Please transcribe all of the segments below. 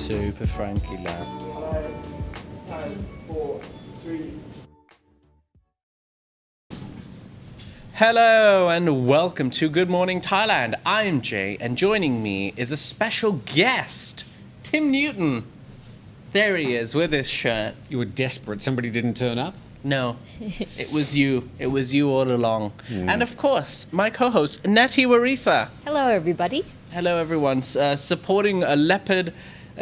Super Frankie lah. 5, 4, 3. Hello and welcome to Good Morning Thailand. I'm Jay and joining me is a special guest, Tim Newton. There he is with his shirt. You were desperate. Somebody didn't turn up? No, it was you. It was you all along. And of course, my co-host, Natty Warisa. Hello, everybody. Hello, everyone. Supporting a leopard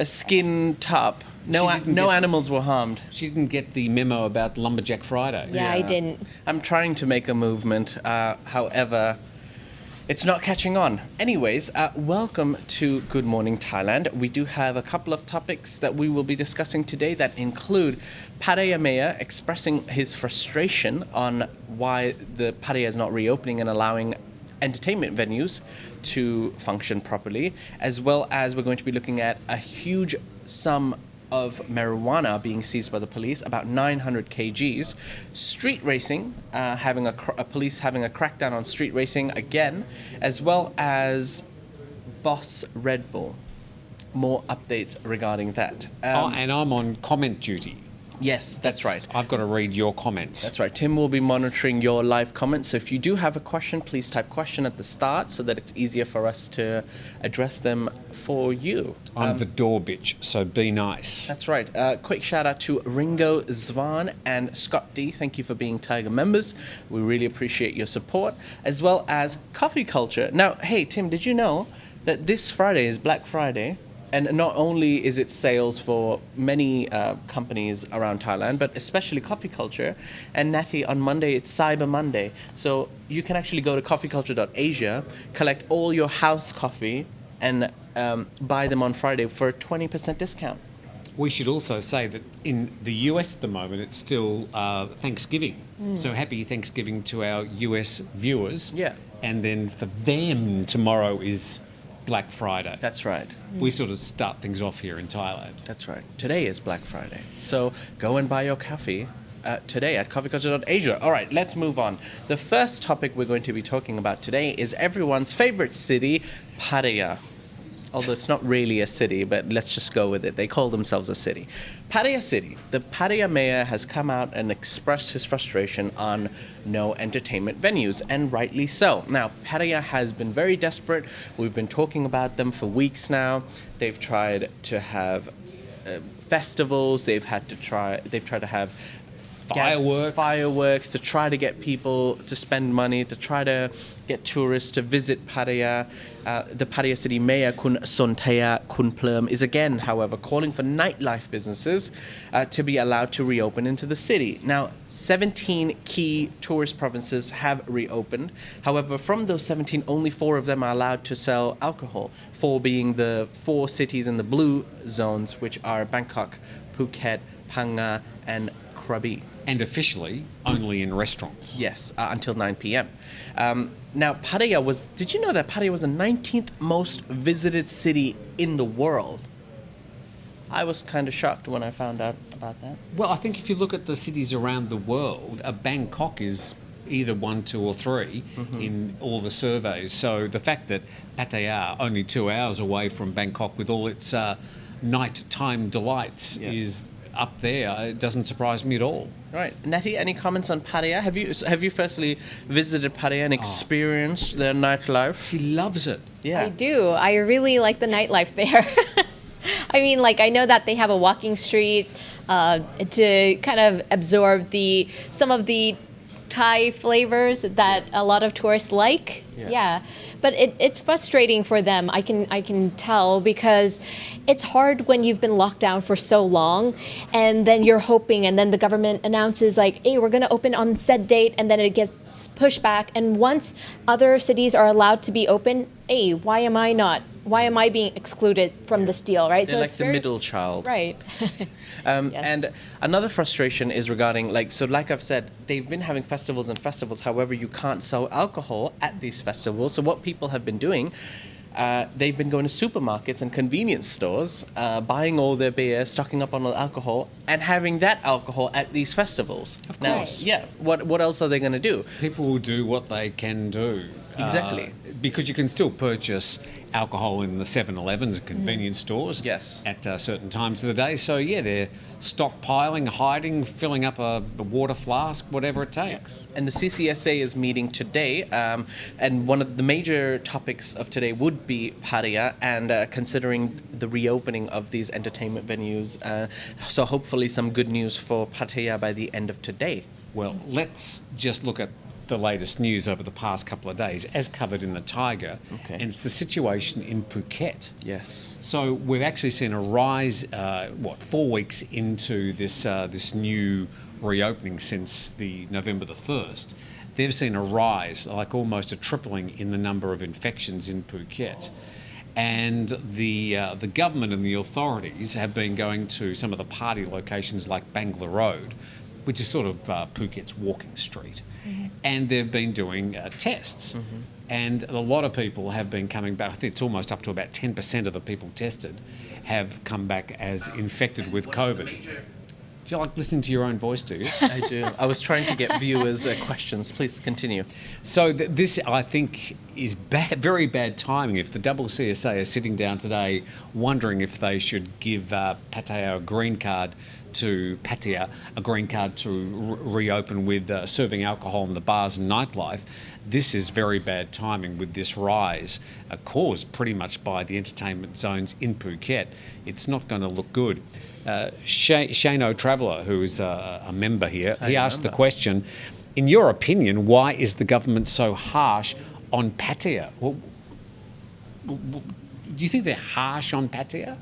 skin top. No animals were harmed. She didn't get the memo about Lumberjack Friday. Yeah, I didn't. I'm trying to make a movement. However, it's not catching on. Anyways, welcome to Good Morning Thailand. We do have a couple of topics that we will be discussing today that include Pattaya Mayor expressing his frustration on why the Pattaya is not reopening and allowing entertainment venues to function properly, as well as we're going to be looking at a huge sum of marijuana being seized by the police, about 900 kgs. Street racing, police having a crackdown on street racing again, as well as Boss Red Bull. More updates regarding that. And I'm on comment duty. Yes, that's right. I've got to read your comments. That's right. Tim will be monitoring your live comments. So if you do have a question, please type question at the start so that it's easier for us to address them for you. I'm the door bitch, so be nice. That's right. Quick shout out to Ringo Zvan and Scott D. Thank you for being Thaiger members. We really appreciate your support, as well as Coffee Culture. Now, hey, Tim, did you know that this Friday is Black Friday? And not only is it sales for many companies around Thailand, but especially Coffee Culture. And Natty, on Monday, it's Cyber Monday. So you can actually go to coffeeculture.asia, collect all your house coffee, and buy them on Friday for a 20% discount. We should also say that in the US at the moment, it's still Thanksgiving. So happy Thanksgiving to our US viewers. Yeah. And then for them, tomorrow is Black Friday. That's right. We sort of start things off here in Thailand. That's right. Today is Black Friday. So go and buy your coffee today at coffeeculture.asia. All right, let's move on. The first topic we're going to be talking about today is everyone's favorite city, Pattaya. Although it's not really a city, but let's just go with it. They call themselves a city. Pattaya City. The Pattaya mayor has come out and expressed his frustration on no entertainment venues, and rightly so. Now, Pattaya has been very desperate. We've been talking about them for weeks now. They've tried to have festivals. They've tried to have fireworks to try to get people to spend money, to try to get tourists to visit Pattaya. The Pattaya City Mayor, Kun Sontaya Kunplum, is again, however, calling for nightlife businesses to be allowed to reopen into the city. Now, 17 key tourist provinces have reopened. However, from those 17, only 4 of them are allowed to sell alcohol, 4 being the 4 cities in the blue zones, which are Bangkok, Phuket, Phang and Krabi. And officially only in restaurants. Yes, until 9 p.m. Now, Pattaya did you know that Pattaya was the 19th most visited city in the world? I was kind of shocked when I found out about that. Well, I think if you look at the cities around the world, Bangkok is either 1, 2 or 3 in all the surveys. So the fact that Pattaya, only 2 hours away from Bangkok with all its nighttime delights, is up there, it doesn't surprise me at all. Right. Natty, any comments on Pattaya? Have you firstly visited Pattaya and experienced their nightlife? She loves it. Yeah. I do. I really like the nightlife there. I mean, I know that they have a walking street to kind of absorb some of the Thai flavors that a lot of tourists like. Yeah. But it's frustrating for them. I can tell, because it's hard when you've been locked down for so long, and then you're hoping, and then the government announces hey, we're going to open on said date, and then it gets pushed back. And once other cities are allowed to be open, hey, why am I not? Why am I being excluded from this deal, right? They're so like the middle child. Right. Yes. And another frustration is regarding, like I've said, they've been having festivals and festivals. However, you can't sell alcohol at these festivals. So what people have been doing, they've been going to supermarkets and convenience stores, buying all their beer, stocking up on alcohol, and having that alcohol at these festivals. Of course. Now, what else are they going to do? People will do what they can do. Exactly. because you can still purchase alcohol in the 7-Elevens and convenience stores Yes. at certain times of the day. So, yeah, they're stockpiling, hiding, filling up a water flask, whatever it takes. And the CCSA is meeting today, and one of the major topics of today would be Pattaya, and considering the reopening of these entertainment venues. So hopefully some good news for Pattaya by the end of today. Well, let's just look at the latest news over the past couple of days, as covered in the Thaiger, Okay. and it's the situation in Phuket. Yes. So we've actually seen a rise, 4 weeks into this new reopening since the November the 1st. They've seen a rise, like almost a tripling in the number of infections in Phuket. And the government and the authorities have been going to some of the party locations like Bangla Road, which is sort of Phuket's walking street. And they've been doing tests. And a lot of people have been coming back. I think it's almost up to about 10% of the people tested have come back as infected with COVID. Do you like listening to your own voice, do you? I do. I was trying to get viewers' questions. Please continue. So this, I think, is very bad timing if the double CSA are sitting down today wondering if they should give Pattaya a green card to reopen with serving alcohol in the bars and nightlife. This is very bad timing with this rise caused pretty much by the entertainment zones in Phuket. It's not going to look good. Shano Traveller, who is a member here, he asked the question, in your opinion, why is the government so harsh on Pattaya? Well, do you think they're harsh on Pattaya?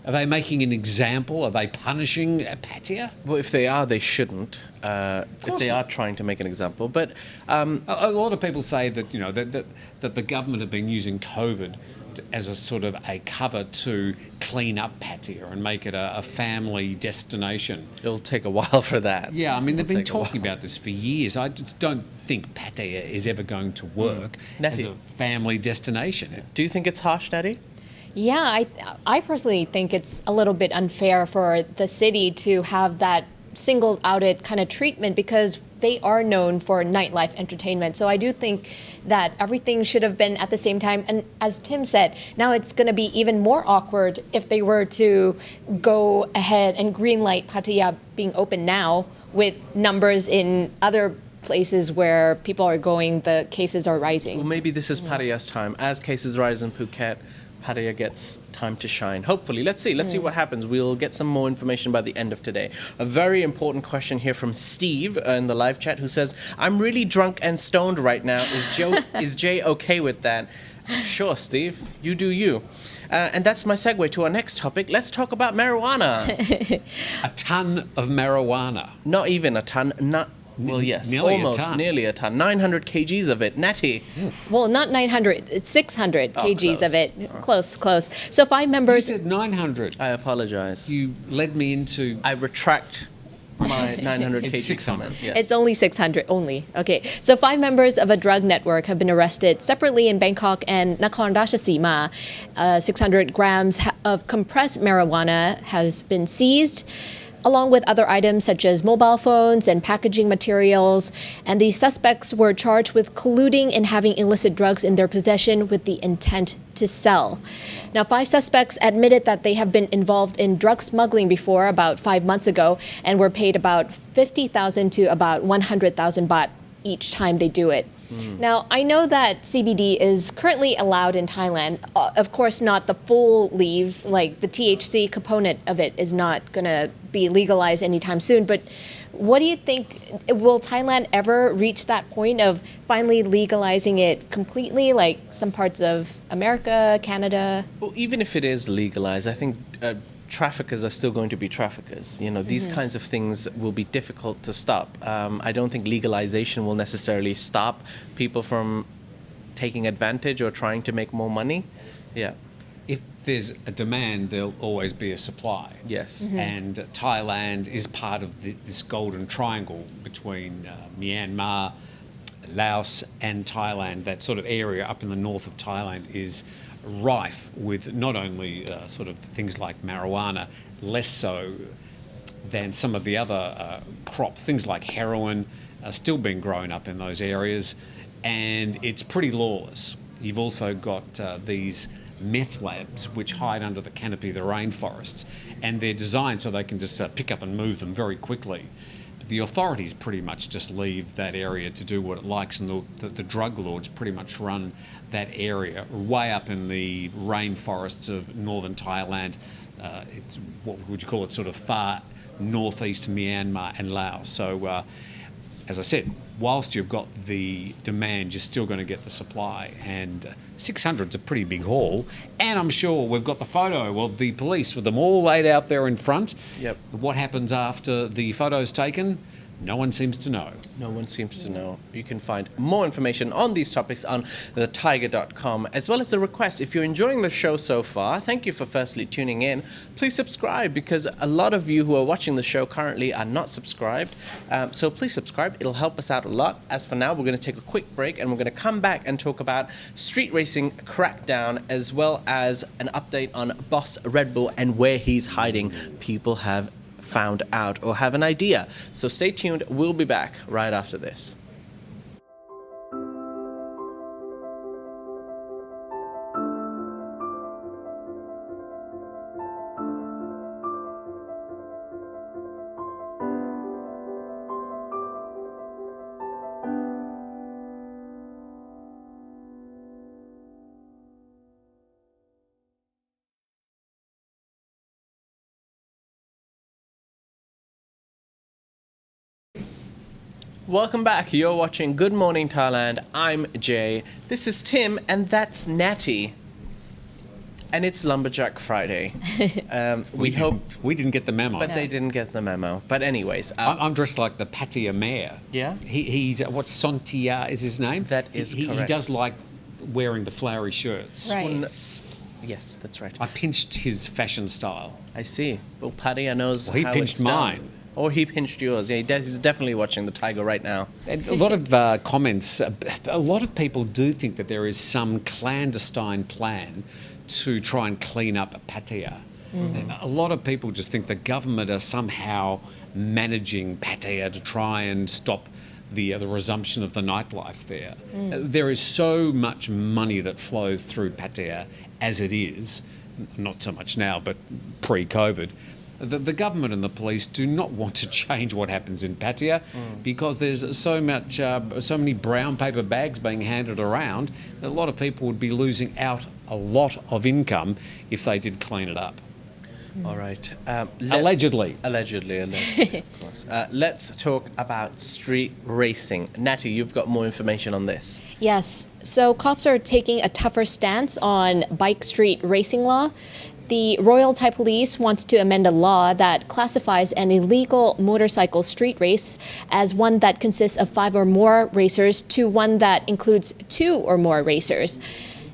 Are they making an example? Are they punishing Pattaya? Well, if they are, they shouldn't. If they are trying to make an example, but A lot of people say that that the government have been using COVID as a sort of a cover to clean up Pattaya and make it a family destination. it'll take a while for that. Yeah, I mean, they've It'll been take a while. talking about this for years. I just don't think Pattaya is ever going to work as Natty. a family destination. Do you think it's harsh, Natty? Yeah, I personally think it's a little bit unfair for the city to have that singled outed kind of treatment because they are known for nightlife entertainment. So I do think that everything should have been at the same time. And as Tim said, now it's going to be even more awkward if they were to go ahead and greenlight Pattaya being open now with numbers in other places where people are going, the cases are rising. Well, maybe this is Pattaya's time. As cases rise in Phuket, Pattaya gets time to shine. Hopefully. Let's see what happens. We'll get some more information by the end of today. A very important question here from Steve in the live chat who says, I'm really drunk and stoned right now. Is Jay okay with that? Sure, Steve. You do you. And that's my segue to our next topic. Let's talk about marijuana. A ton of marijuana. Not even a ton. Well, yes, Nearly a almost, ton. nearly a ton. 900 kgs of it. Natty. Well, not 900, it's 600 kgs of close. it. Close. So 5 You members. said 900. I apologize. You led me into... I retract my 900 It's kg 600. comment. Yes. It's only 600 only. Okay. So 5 members of a drug network have been arrested separately in Bangkok and Nakhon Ratchasima. 600 grams of compressed marijuana has been seized, along with other items such as mobile phones and packaging materials. And the suspects were charged with colluding and having illicit drugs in their possession with the intent to sell. Now, 5 suspects admitted that they have been involved in drug smuggling before, about 5 months ago, and were paid about 50,000 to about 100,000 baht each time they do it. Now, I know that CBD is currently allowed in Thailand. Of course, not the full leaves, like the THC component of it is not going to be legalized anytime soon. But what do you think? Will Thailand ever reach that point of finally legalizing it completely, like some parts of America, Canada? Well, even if it is legalized, I think traffickers are still going to be traffickers. You know, these kinds of things will be difficult to stop. I don't think legalization will necessarily stop people from taking advantage or trying to make more money. Yeah. If there's a demand, there'll always be a supply. Yes. And Thailand is part of this golden triangle between Myanmar, Laos and Thailand. That sort of area up in the north of Thailand is rife with not only sort of things like marijuana, less so than some of the other crops. Things like heroin are still being grown up in those areas, and it's pretty lawless. You've also got these meth labs which hide under the canopy of the rainforests, and they're designed so they can just pick up and move them very quickly. But the authorities pretty much just leave that area to do what it likes, and the drug lords pretty much run that area way up in the rainforests of northern Thailand. It's, what would you call it, sort of far northeast Myanmar and Laos. So as I said, whilst you've got the demand, you're still going to get the supply, and 600's a pretty big haul. And I'm sure we've got the photo of the police with them all laid out there in front. Yep. What happens after the photo's taken? No one seems to know. No one seems to know. You can find more information on these topics on thetiger.com, as well as a request. If you're enjoying the show so far, thank you for firstly tuning in. Please subscribe, because a lot of you who are watching the show currently are not subscribed. So please subscribe. It'll help us out a lot. As for now, we're going to take a quick break, and we're going to come back and talk about street racing crackdown, as well as an update on Boss Red Bull and where he's hiding. People have found out or have an idea. So stay tuned. We'll be back right after this. Welcome back. You're watching Good Morning Thailand. I'm Jay. This is Tim, and that's Natty. And it's Lumberjack Friday. We hope, We didn't get the memo. but they didn't get the memo. But anyways, I'm dressed like the Pattaya mayor. Yeah? He's what, Sontia is his name? That is He correct. does like wearing the flowery shirts. Right. yes, that's right. I pinched his fashion style. I see. Well, Pattaya knows Well, he how pinched it's done. mine. Or he pinched yours. Yeah, he's definitely watching the Thaiger right now. And a lot of comments, a lot of people do think that there is some clandestine plan to try and clean up Pattaya. And a lot of people just think the government are somehow managing Pattaya to try and stop the resumption of the nightlife there. There is so much money that flows through Pattaya as it is, not so much now, but pre-COVID. The government and the police do not want to change what happens in Pattaya because there's so many brown paper bags being handed around that a lot of people would be losing out a lot of income if they did clean it up. All right. Allegedly. Allegedly, of course. Let's talk about street racing. Natty, you've got more information on this. Yes. So cops are taking a tougher stance on bike street racing law. The Royal Thai Police wants to amend a law that classifies an illegal motorcycle street race as one that consists of 5 or more racers to one that includes 2 or more racers.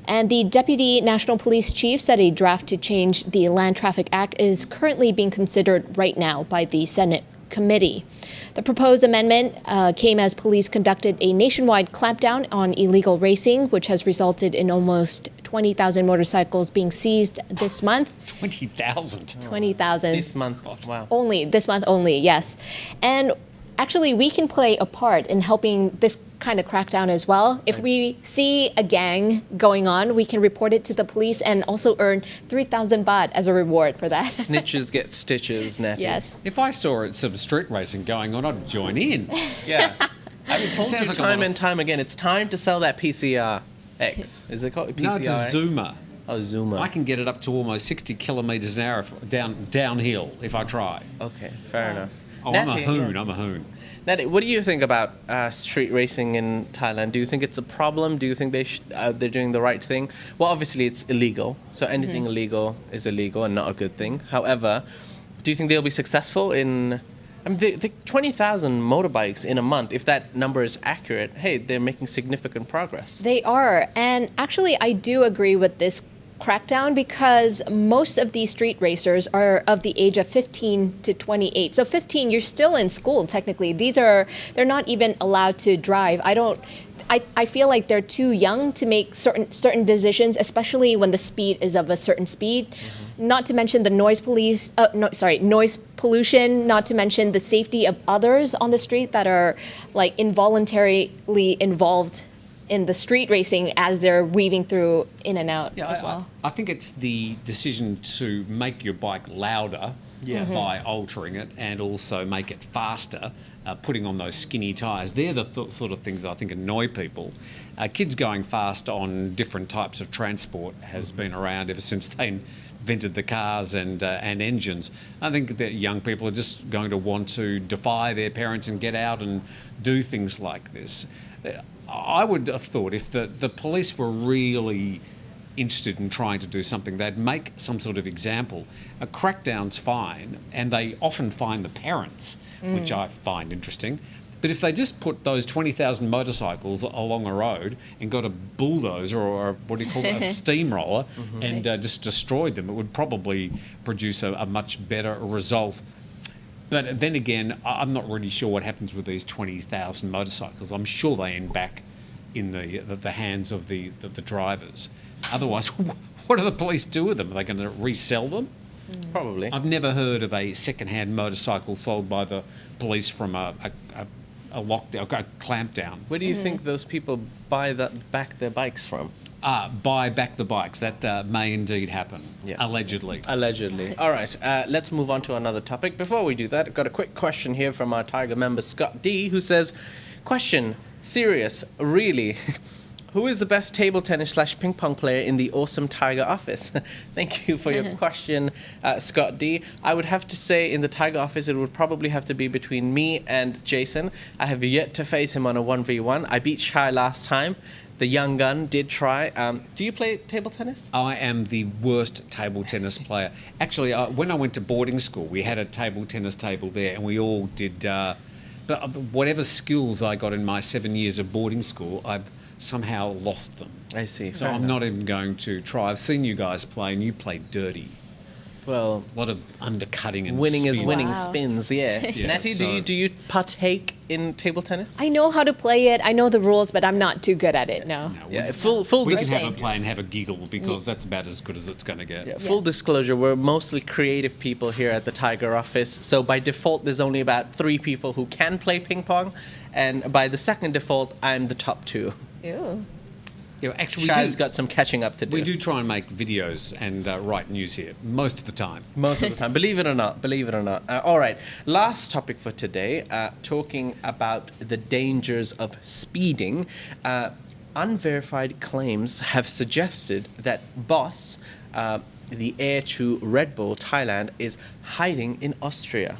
And the Deputy National Police Chief said a draft to change the Land Traffic Act is currently being considered right now by the Senate committee. The proposed amendment came as police conducted a nationwide clampdown on illegal racing, which has resulted in almost 20,000 motorcycles being seized this month. 20,000. 20,000. This month. Wow. Only, this month only, yes. And actually, we can play a part in helping this kind of crackdown as well. If we see a gang going on, we can report it to the police and also earn 3,000 baht as a reward for that. Snitches get stitches, Natty. Yes. If I saw some street racing going on, I'd join in. Yeah. I've told you Sounds like a time lot and of- time again, it's time to sell that PCR X. Is it called PCR No, it's a X? Zoomer. Oh, Zoomer. I can get it up to almost 60 kilometres an hour downhill if I try. Okay, fair enough. Oh, I'm a Natty, hoon, yeah. I'm a hoon. Natty, what do you think about street racing in Thailand? Do you think it's a problem? Do you think they're doing the right thing? Well, obviously it's illegal, so anything illegal is illegal and not a good thing. However, do you think they'll be successful in? I mean, the 20,000 motorbikes in a month, if that number is accurate, hey, they're making significant progress. They are. And actually, I do agree with this crackdown because most of these street racers are of the age of 15 to 28. So 15, you're still in school technically. They're not even allowed to drive. I feel like they're too young to make certain decisions, especially when the speed is of a certain speed. Not to mention the noise pollution, not to mention the safety of others on the street that are like involuntarily involved in the street racing as they're weaving through in and out as well. I think it's the decision to make your bike louder by altering it and also make it faster, putting on those skinny tyres. They're the sort of things that I think annoy people. Kids going fast on different types of transport has been around ever since they invented the cars and engines. I think that young people are just going to want to defy their parents and get out and do things like this. I would have thought if the police were really interested in trying to do something, they'd make some sort of example. A crackdown's fine, and they often fine the parents, which I find interesting. But if they just put those 20,000 motorcycles along a road and got a bulldozer or what do you call it, a steamroller, and just destroyed them, it would probably produce a much better result. But then again, I'm not really sure what happens with these 20,000 motorcycles. I'm sure they end back in the hands of the drivers. Otherwise, what do the police do with them? Are they going to resell them? Probably. I've never heard of a second-hand motorcycle sold by the police from a lockdown, a clampdown. Where do you think those people buy back their bikes from? Buy back the bikes. That may indeed happen, allegedly. Allegedly. All right, let's move on to another topic. Before we do that, I've got a quick question here from our Thaiger member Scott D, who says, question, serious, really? Who is the best table tennis / ping pong player in the awesome Thaiger office? Thank you for your question, Scott D. I would have to say in the Thaiger office, it would probably have to be between me and Jason. I have yet to face him on a 1v1. I beat Shai last time. The young gun did try. Do you play table tennis? I am the worst table tennis player. Actually, when I went to boarding school, we had a table tennis table there, and we all did. But whatever skills I got in my 7 years of boarding school, I've somehow lost them. I see. So I'm not even going to try. I've seen you guys play, and you play dirty. Well, a lot of undercutting and winning is spin. winning spins. Yeah. Natty, so- do you partake in table tennis? I know how to play it. I know the rules, but I'm not too good at it. No. Yeah. Full We can disclosure. have a play and have a giggle because that's about as good as it's going to get. Yeah, full disclosure, we're mostly creative people here at the Thaiger office. So by default, there's only about 3 people who can play ping pong. And by the second default, I'm the top 2. Ew. Yeah, actually, Shai's got some catching up to do. we do try and make videos and write news here most of the time. Most of the time. Believe it or not. All right. Last topic for today, talking about the dangers of speeding. Unverified claims have suggested that Boss, the heir to Red Bull Thailand, is hiding in Austria.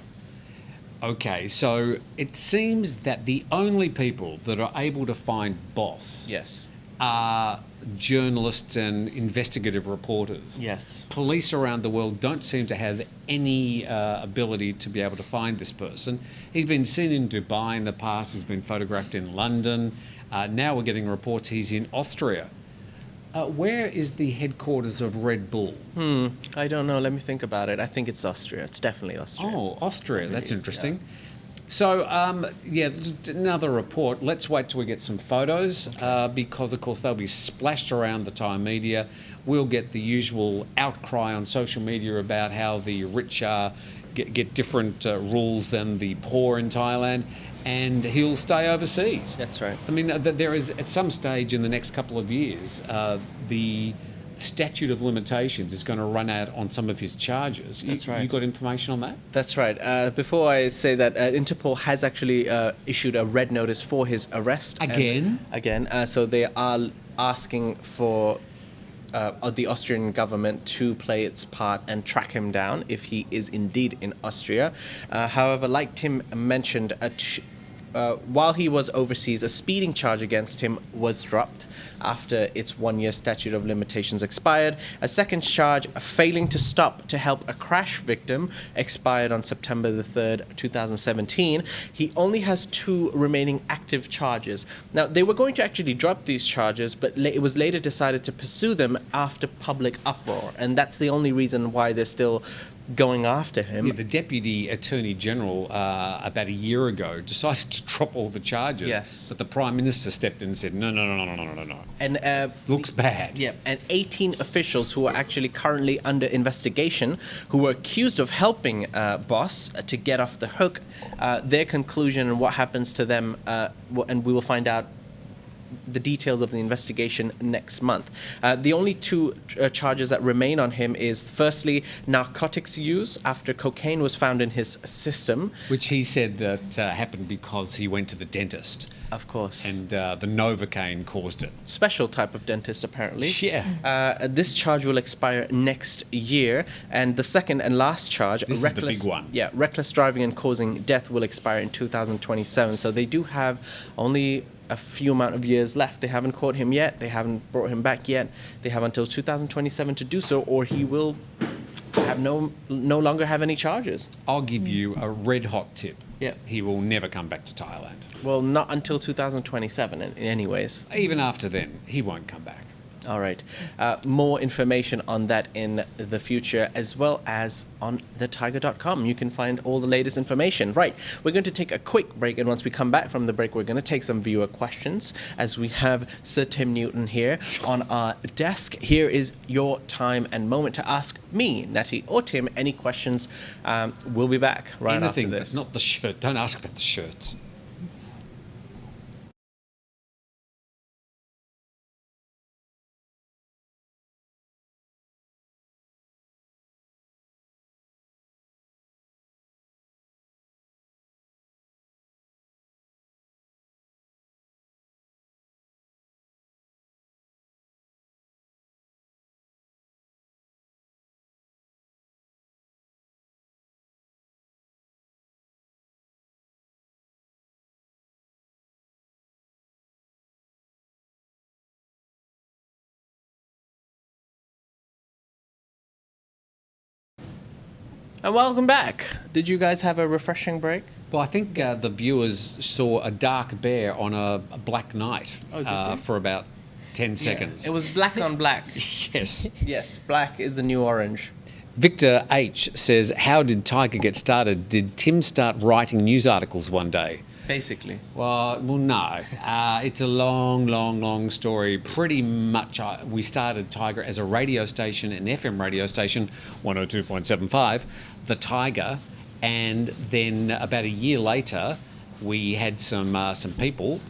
Okay, so it seems that the only people that are able to find Boss Yes. are journalists and investigative reporters. Yes. Police around the world don't seem to have any ability to be able to find this person. He's been seen in Dubai in the past, he's been photographed in London. Now we're getting reports he's in Austria. Where is the headquarters of Red Bull? I don't know. Let me think about it. I think it's Austria. It's definitely Austria. Oh, Austria. That's interesting. So, another report. Let's wait till we get some photos because, of course, they'll be splashed around the Thai media. We'll get the usual outcry on social media about how the rich get different rules than the poor in Thailand, and he'll stay overseas. That's right. I mean, there is, at some stage in the next couple of years, the statute of limitations is going to run out on some of his charges. That's right. You got information on that? That's right. Before I say that, Interpol has actually issued a red notice for his arrest. Again? So they are asking for the Austrian government to play its part and track him down if he is indeed in Austria. However, like Tim mentioned, while he was overseas, a speeding charge against him was dropped after its 1-year statute of limitations expired. A second charge, failing to stop to help a crash victim, expired on September the 3rd, 2017. He only has 2 remaining active charges. Now, they were going to actually drop these charges, but it was later decided to pursue them after public uproar, and that's the only reason why they're still going after him. Yeah, the Deputy Attorney General about a year ago decided to drop all the charges. Yes. But the Prime Minister stepped in and said, no. And Looks bad. Yeah, and 18 officials who are actually currently under investigation, who were accused of helping Boss to get off the hook. Their conclusion and what happens to them, and we will find out the details of the investigation next month. The only two charges that remain on him is, firstly, narcotics use after cocaine was found in his system. Which he said that happened because he went to the dentist. Of course. And the Novocaine caused it. Special type of dentist, apparently. Yeah. This charge will expire next year. And the second and last charge, This is the big one. Yeah, reckless driving and causing death will expire in 2027. So they do have only a few amount of years left. They haven't caught him yet. They haven't brought him back yet. They have until 2027 to do so, or he will have no longer have any charges. I'll give you a red hot tip. Yeah. He will never come back to Thailand. Well, not until 2027 in any ways. Even after then, he won't come back. All right. More information on that in the future, as well as on thetiger.com. You can find all the latest information. Right. We're going to take a quick break, and once we come back from the break, we're going to take some viewer questions, as we have Sir Tim Newton here on our desk. Here is your time and moment to ask me, Natty, or Tim any questions. We'll be back right Anything, after this. but not the shirt. Don't ask about the shirts. And welcome back. Did you guys have a refreshing break? Well, I think the viewers saw a dark bear on a black night Oh, did they? for about 10 seconds. It was black on black. Yes. Yes, black is the new orange. Victor H says, how did Thaiger get started? Did Tim start writing news articles one day? Basically. Well, no. It's a long story. Pretty much, we started Thaiger as a radio station, an FM radio station, 102.75, the Thaiger, and then about a year later, we had some people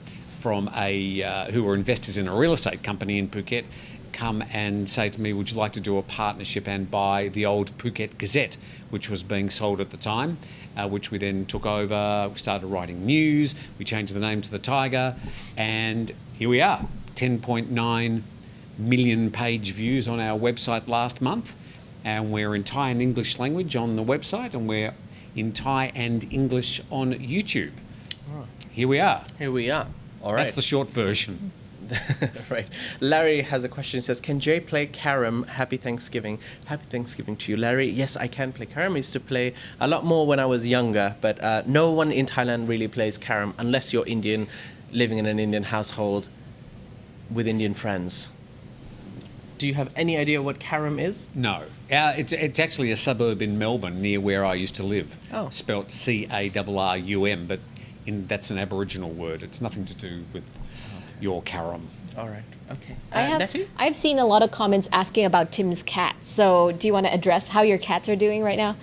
from who were investors in a real estate company in Phuket come and say to me, would you like to do a partnership and buy the old Phuket Gazette, which was being sold at the time, which we then took over. We started writing news. We changed the name to the Thaiger, and here we are, 10.9 million page views on our website last month, and we're in Thai and English language on the website, and we're in Thai and English on YouTube. Oh. Here we are. Here we are. All right. That's the short version. Right. Larry has a question. He says, can Jay play carom? Happy Thanksgiving. Happy Thanksgiving to you, Larry. Yes, I can play carom. I used to play a lot more when I was younger, but no one in Thailand really plays carom unless you're Indian, living in an Indian household with Indian friends. Do you have any idea what carom is? No. It's actually a suburb in Melbourne near where I used to live. Oh. Spelt Carum, but that's an Aboriginal word. It's nothing to do with your carom. All right. Okay. I've seen a lot of comments asking about Tim's cats. So do you want to address how your cats are doing right now?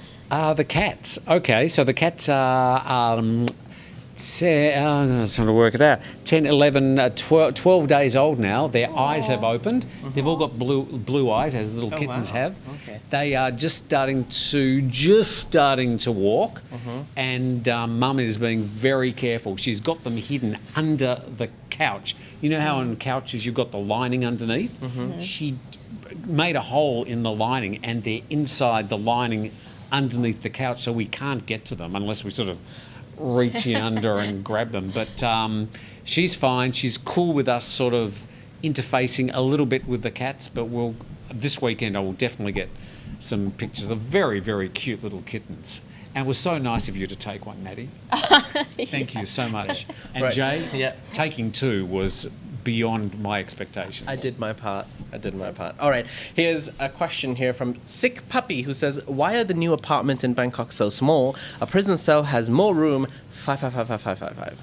The cats. Okay, so the cats are, I'm trying to work it out, 10, 11, 12 days old now. Their eyes have opened. Mm-hmm. They've all got blue eyes, as little kittens have. Okay. They are just starting to walk, and Mum is being very careful. She's got them hidden under the couch. You know how on couches you've got the lining underneath? Mm-hmm. She made a hole in the lining, and they're inside the lining underneath the couch, so we can't get to them unless we sort of reach in under and grab them. But she's fine. She's cool with us sort of interfacing a little bit with the cats, but this weekend I will definitely get some pictures of very, very cute little kittens. And it was so nice of you to take one, Natty. Thank you so much. And right. Jay, taking two was beyond my expectations. I did my part. All right. Here's a question here from Sick Puppy, who says, why are the new apartments in Bangkok so small? A prison cell has more room. 5555555.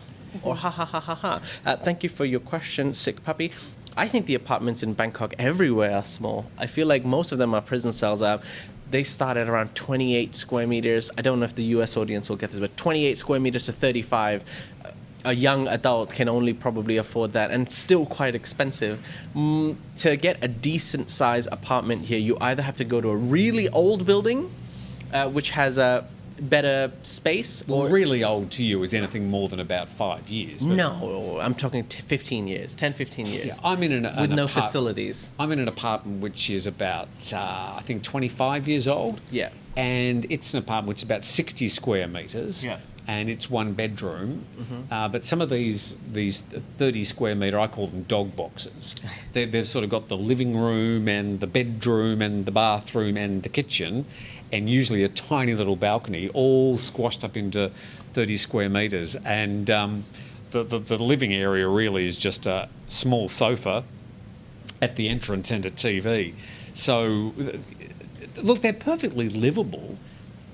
Or ha ha ha ha ha. Thank you for your question, Sick Puppy. I think the apartments in Bangkok everywhere are small. I feel like most of them are prison cells. They start at around 28 square meters. I don't know if the US audience will get this, but 28 square meters to 35. a young adult can only probably afford that, and it's still quite expensive. To get a decent size apartment here, you either have to go to a really old building, which has a better space, or Really old to you is anything more than about 5 years. But no, I'm talking 15 years, 10, 15 years. Yeah, I'm in with no facilities. I'm in an apartment which is about, I think, 25 years old. Yeah. And it's an apartment which is about 60 square metres. Yeah. And it's one bedroom. But some of these 30 square metre, I call them dog boxes. They've sort of got the living room and the bedroom and the bathroom and the kitchen, and usually a tiny little balcony, all squashed up into 30 square metres. And the living area really is just a small sofa at the entrance and a TV. So, look, they're perfectly livable,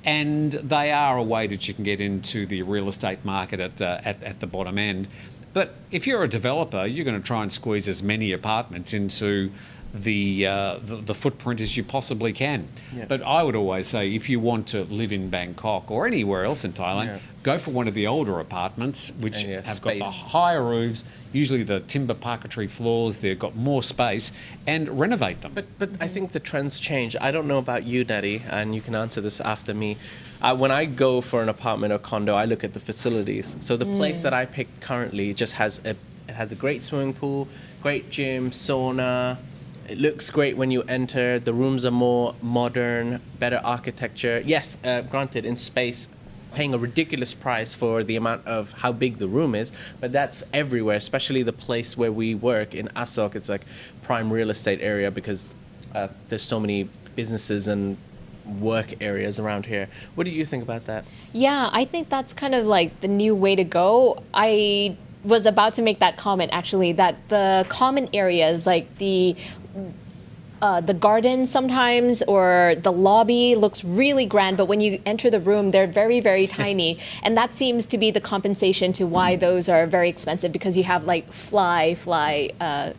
and they are a way that you can get into the real estate market at the bottom end. But if you're a developer, you're going to try and squeeze as many apartments into the footprint as you possibly can. Yeah. But I would always say, if you want to live in Bangkok or anywhere else in Thailand, go for one of the older apartments, which have got the higher roofs, usually the timber parquetry floors. They've got more space, and renovate them. But I think the trends change. I don't know about you, Natty, and you can answer this after me. When I go for an apartment or condo, I look at the facilities. So the place that I picked currently just has a great swimming pool, great gym, sauna. It looks great when you enter. The rooms are more modern, better architecture. Yes, granted, in space, paying a ridiculous price for the amount of how big the room is, but that's everywhere, especially the place where we work in Asok. It's like prime real estate area because there's so many businesses and work areas around here. What do you think about that? Yeah, I think that's kind of like the new way to go. I was about to make that comment, actually, that the common areas, like the garden sometimes, or the lobby looks really grand, but when you enter the room, they're very, very tiny. And that seems to be the compensation to why those are very expensive, because you have like fly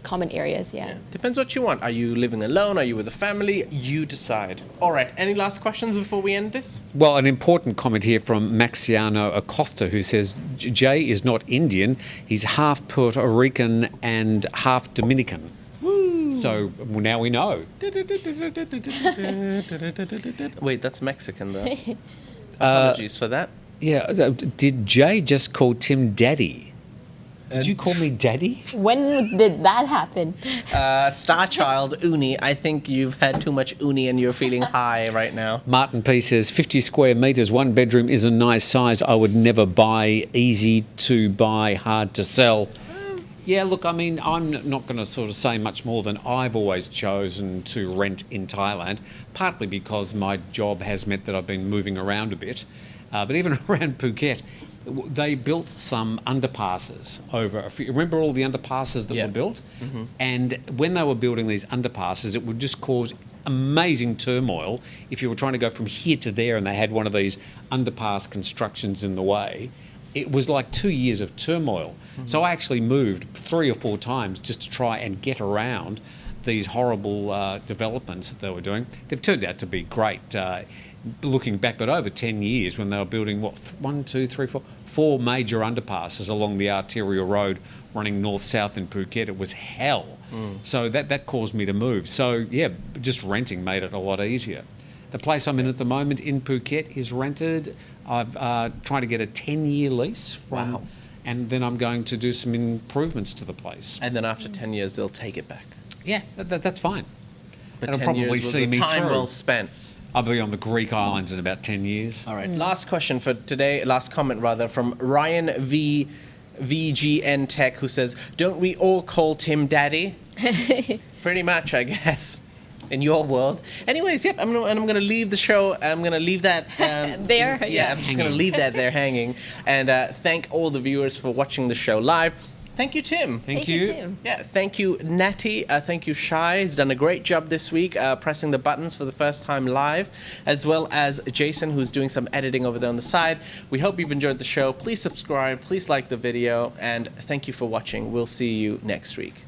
common areas. Yeah. Depends what you want. Are you living alone? Are you with a family? You decide. All right. Any last questions before we end this? Well, an important comment here from Maxiano Acosta, who says Jay is not Indian. He's half Puerto Rican and half Dominican. So now we know. Wait, that's Mexican though. Apologies for that. Yeah, did Jay just call Tim Daddy? Did you call me Daddy? When did that happen? Star Child Uni, I think you've had too much uni and you're feeling high right now. Martin P says 50 square metres, one bedroom is a nice size. I would never buy. Easy to buy, hard to sell. Yeah, look, I mean, I'm not going to sort of say much more than I've always chosen to rent in Thailand, partly because my job has meant that I've been moving around a bit. But even around Phuket, they built some underpasses over. Remember all the underpasses that were built? Mm-hmm. And when they were building these underpasses, it would just cause amazing turmoil if you were trying to go from here to there and they had one of these underpass constructions in the way. It was like 2 years of turmoil. Mm-hmm. So I actually moved 3 or 4 times just to try and get around these horrible developments that they were doing. They've turned out to be great. Looking back, but over 10 years when they were building, 4 major underpasses along the arterial road running north-south in Phuket. It was hell. So that caused me to move. So, yeah, just renting made it a lot easier. The place I'm in at the moment in Phuket is rented. I've trying to get a 10-year lease from, wow. And then I'm going to do some improvements to the place. And then after 10 years, they'll take it back. Yeah, that's fine. But It'll 10 probably years was see a me time through. well spent. I'll be on the Greek islands in about 10 years. All right. Last question for today. Last comment, rather, from Ryan VGN Tech, who says, "Don't we all call Tim Daddy?" Pretty much, I guess, in your world. Anyways, yep. I'm gonna leave the show. I'm gonna leave that there. Yeah, I'm just gonna leave that there hanging. And thank all the viewers for watching the show live. Thank you, Tim. Thank you. Tim. Yeah, thank you, Natty. Thank you, Shai. He's done a great job this week pressing the buttons for the first time live, as well as Jason, who's doing some editing over there on the side. We hope you've enjoyed the show. Please subscribe, please like the video, and thank you for watching. We'll see you next week.